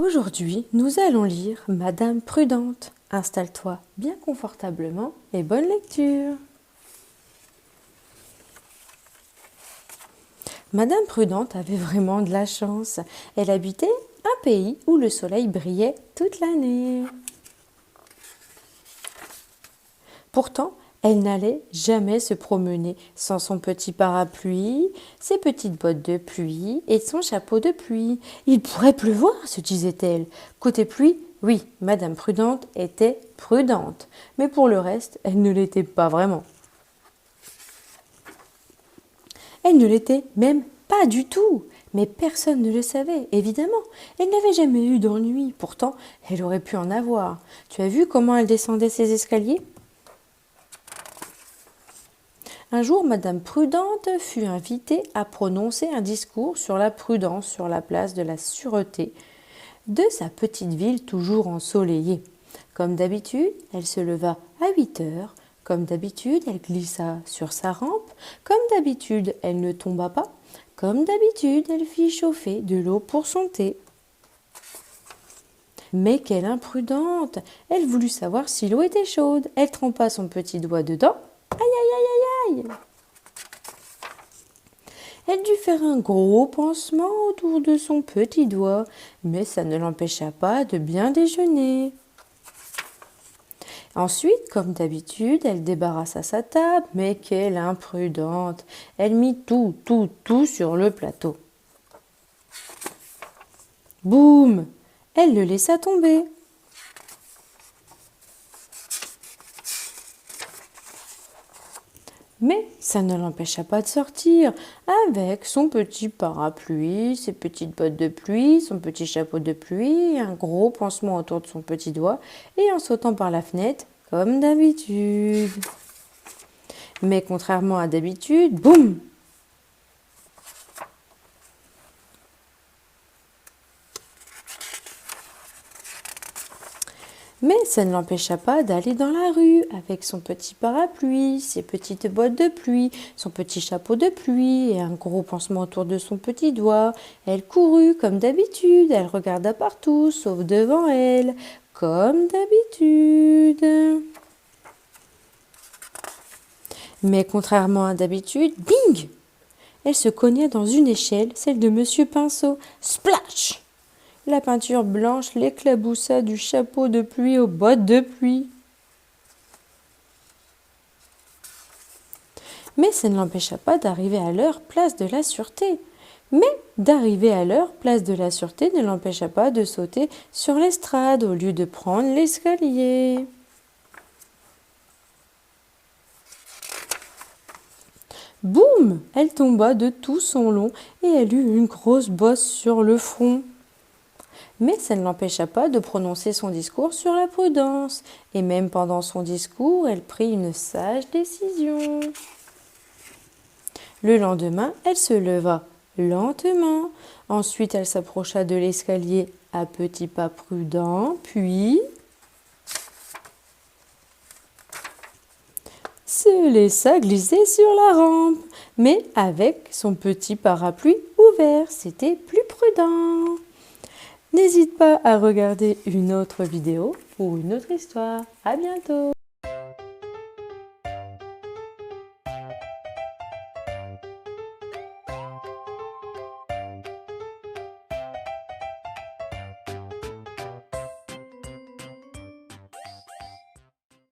Aujourd'hui, nous allons lire Madame Prudente. Installe-toi bien confortablement et bonne lecture. Madame Prudente avait vraiment de la chance. Elle habitait un pays où le soleil brillait toute l'année. Pourtant, elle n'allait jamais se promener sans son petit parapluie, ses petites bottes de pluie et son chapeau de pluie. Il pourrait pleuvoir, se disait-elle. Côté pluie, oui, Madame Prudente était prudente, mais pour le reste, elle ne l'était pas vraiment. Elle ne l'était même pas du tout, mais personne ne le savait, évidemment. Elle n'avait jamais eu d'ennui, pourtant, elle aurait pu en avoir. Tu as vu comment elle descendait ses escaliers ? Un jour, Madame Prudente fut invitée à prononcer un discours sur la prudence sur la place de la Sûreté de sa petite ville toujours ensoleillée. Comme d'habitude, elle se leva à 8 heures. Comme d'habitude, elle glissa sur sa rampe. Comme d'habitude, elle ne tomba pas. Comme d'habitude, elle fit chauffer de l'eau pour son thé. Mais quelle imprudente! Elle voulut savoir si l'eau était chaude. Elle trempa son petit doigt dedans. Aïe, aïe, aïe, aïe, aïe! Elle dut faire un gros pansement autour de son petit doigt, mais ça ne l'empêcha pas de bien déjeuner. Ensuite, comme d'habitude, elle débarrassa sa table, mais quelle imprudente! Elle mit tout sur le plateau. Boum! Elle le laissa tomber. Mais ça ne l'empêcha pas de sortir avec son petit parapluie, ses petites bottes de pluie, son petit chapeau de pluie, un gros pansement autour de son petit doigt et en sautant par la fenêtre comme d'habitude. Mais contrairement à d'habitude, boum! Mais ça ne l'empêcha pas d'aller dans la rue avec son petit parapluie, ses petites bottes de pluie, son petit chapeau de pluie et un gros pansement autour de son petit doigt. Elle courut comme d'habitude, elle regarda partout sauf devant elle, comme d'habitude. Mais contrairement à d'habitude, bing! Elle se cogna dans une échelle, celle de Monsieur Pinceau. Splash! La peinture blanche l'éclaboussa du chapeau de pluie aux bottes de pluie. Mais ça ne l'empêcha pas d'arriver à l'heure place de la Sûreté. Mais d'arriver à l'heure place de la Sûreté ne l'empêcha pas de sauter sur l'estrade au lieu de prendre l'escalier. Boum! Elle tomba de tout son long et elle eut une grosse bosse sur le front. Mais ça ne l'empêcha pas de prononcer son discours sur la prudence. Et même pendant son discours, elle prit une sage décision. Le lendemain, elle se leva lentement. Ensuite, elle s'approcha de l'escalier à petits pas prudents, puis se laissa glisser sur la rampe. Mais avec son petit parapluie ouvert, c'était plus prudent. N'hésite pas à regarder une autre vidéo pour une autre histoire. À bientôt!